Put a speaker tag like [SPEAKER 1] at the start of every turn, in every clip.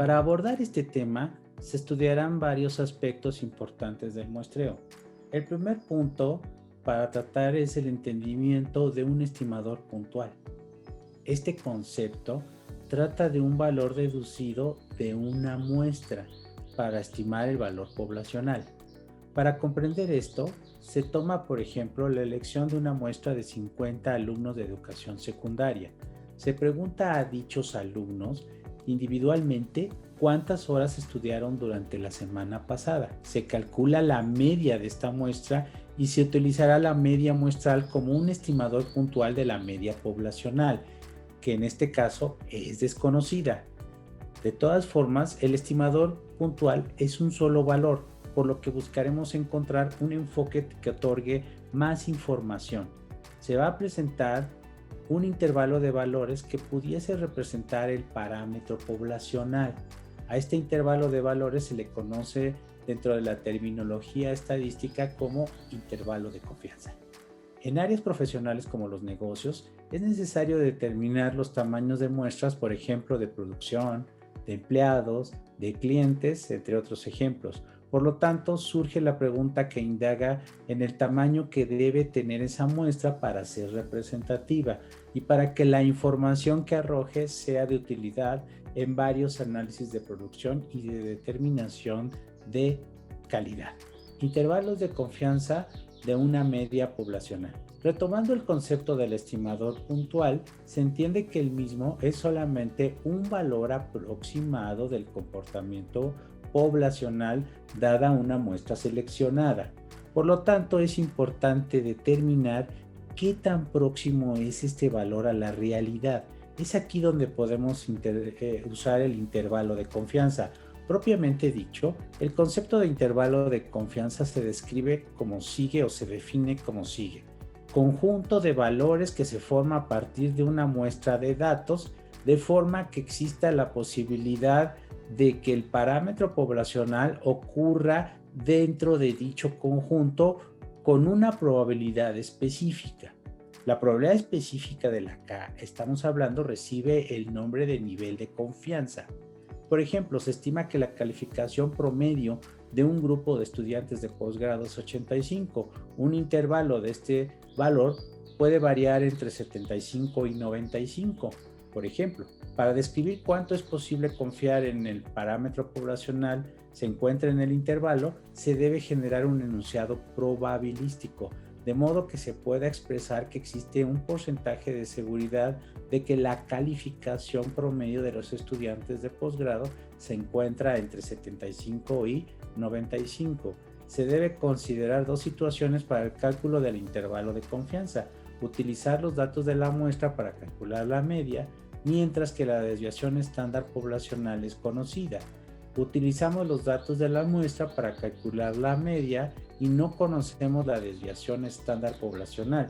[SPEAKER 1] Para abordar este tema, se estudiarán varios aspectos importantes del muestreo. El primer punto para tratar es el entendimiento de un estimador puntual. Este concepto trata de un valor deducido de una muestra para estimar el valor poblacional. Para comprender esto, se toma, por ejemplo, la elección de una muestra de 50 alumnos de educación secundaria. Se pregunta a dichos alumnos individualmente cuántas horas estudiaron durante la semana pasada. Se calcula la media de esta muestra y se utilizará la media muestral como un estimador puntual de la media poblacional, que en este caso es desconocida. De todas formas, el estimador puntual es un solo valor, por lo que buscaremos encontrar un enfoque que otorgue más información. Se va a presentar un intervalo de valores que pudiese representar el parámetro poblacional. A este intervalo de valores se le conoce dentro de la terminología estadística como intervalo de confianza. En áreas profesionales como los negocios, es necesario determinar los tamaños de muestras, por ejemplo, de producción, de empleados, de clientes, entre otros ejemplos. Por lo tanto, surge la pregunta que indaga en el tamaño que debe tener esa muestra para ser representativa y para que la información que arroje sea de utilidad en varios análisis de producción y de determinación de calidad. Intervalos de confianza de una media poblacional. Retomando el concepto del estimador puntual, se entiende que el mismo es solamente un valor aproximado del comportamiento poblacional dada una muestra seleccionada. Por lo tanto, es importante determinar qué tan próximo es este valor a la realidad. Es aquí donde podemos usar el intervalo de confianza. Propiamente dicho, el concepto de intervalo de confianza se describe como sigue o se define como sigue. Conjunto de valores que se forma a partir de una muestra de datos, de forma que exista la posibilidad de que el parámetro poblacional ocurra dentro de dicho conjunto con una probabilidad específica. La probabilidad específica de la que estamos hablando recibe el nombre de nivel de confianza. Por ejemplo, se estima que la calificación promedio de un grupo de estudiantes de posgrado es 85. Un intervalo de este valor puede variar entre 75 y 95. Por ejemplo, para describir cuánto es posible confiar en el parámetro poblacional se encuentra en el intervalo, se debe generar un enunciado probabilístico, de modo que se pueda expresar que existe un porcentaje de seguridad de que la calificación promedio de los estudiantes de posgrado se encuentra entre 75 y 95. Se debe considerar dos situaciones para el cálculo del intervalo de confianza: utilizar los datos de la muestra para calcular la media, mientras que la desviación estándar poblacional es conocida. Utilizamos los datos de la muestra para calcular la media y no conocemos la desviación estándar poblacional,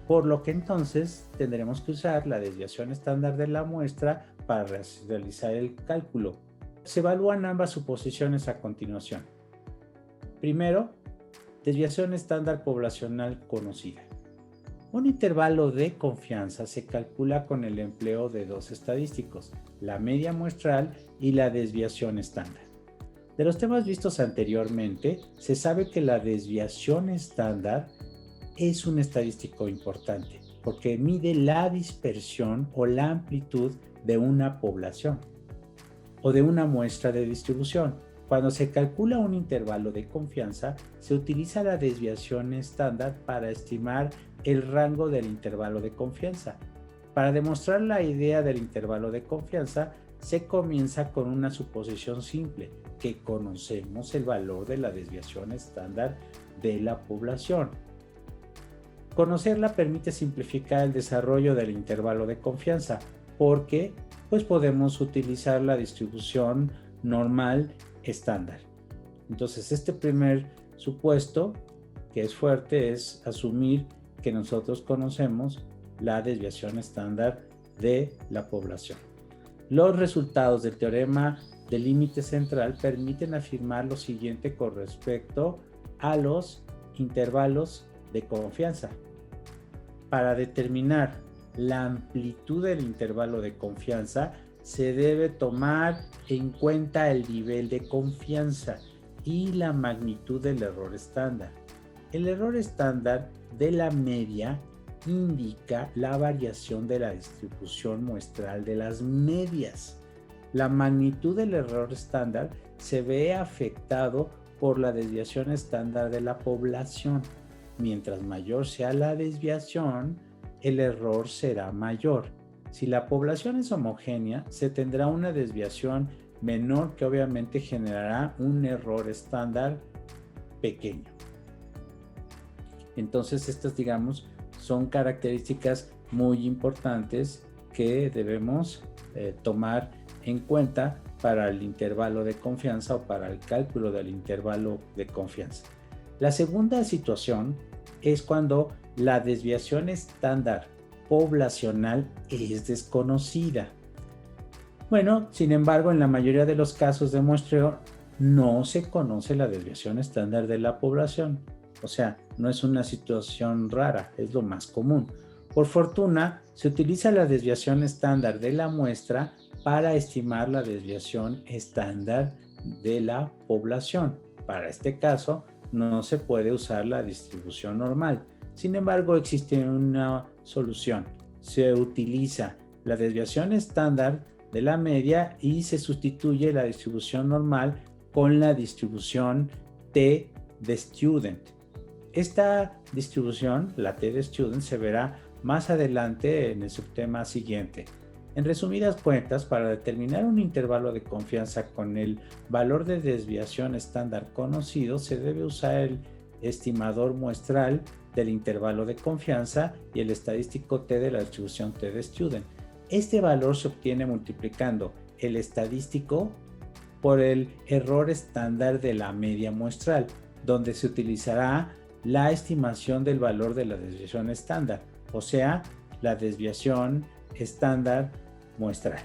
[SPEAKER 1] por lo que entonces tendremos que usar la desviación estándar de la muestra para realizar el cálculo. Se evalúan ambas suposiciones a continuación. Primero, desviación estándar poblacional conocida. Un intervalo de confianza se calcula con el empleo de dos estadísticos, la media muestral y la desviación estándar. De los temas vistos anteriormente, se sabe que la desviación estándar es un estadístico importante porque mide la dispersión o la amplitud de una población o de una muestra de distribución. Cuando se calcula un intervalo de confianza, se utiliza la desviación estándar para estimar el rango del intervalo de confianza. Para demostrar la idea del intervalo de confianza, se comienza con una suposición simple, que conocemos el valor de la desviación estándar de la población. Conocerla permite simplificar el desarrollo del intervalo de confianza, porque podemos utilizar la distribución normal estándar. Entonces, este primer supuesto, que es fuerte, es asumir que nosotros conocemos la desviación estándar de la población. Los resultados del teorema del límite central permiten afirmar lo siguiente con respecto a los intervalos de confianza. Para determinar la amplitud del intervalo de confianza, se debe tomar en cuenta el nivel de confianza y la magnitud del error estándar. El error estándar de la media indica la variación de la distribución muestral de las medias. La magnitud del error estándar se ve afectado por la desviación estándar de la población. Mientras mayor sea la desviación, el error será mayor. Si la población es homogénea, se tendrá una desviación menor que obviamente generará un error estándar pequeño. Entonces, estas, digamos, son características muy importantes que debemos tomar en cuenta para el intervalo de confianza o para el cálculo del intervalo de confianza. La segunda situación es cuando la desviación estándar poblacional es desconocida. Bueno, sin embargo, en la mayoría de los casos de muestreo no se conoce la desviación estándar de la población. O sea, no es una situación rara, es lo más común. Por fortuna, se utiliza la desviación estándar de la muestra para estimar la desviación estándar de la población. Para este caso, no se puede usar la distribución normal. Sin embargo, existe una solución. Se utiliza la desviación estándar de la media y se sustituye la distribución normal con la distribución T de student. Esta distribución, la T de student, se verá más adelante en el subtema siguiente. En resumidas cuentas, para determinar un intervalo de confianza con el valor de desviación estándar conocido, se debe usar el estimador muestral del intervalo de confianza y el estadístico T de la distribución T de student. Este valor se obtiene multiplicando el estadístico por el error estándar de la media muestral, donde se utilizará la estimación del valor de la desviación estándar, o sea, la desviación estándar muestral.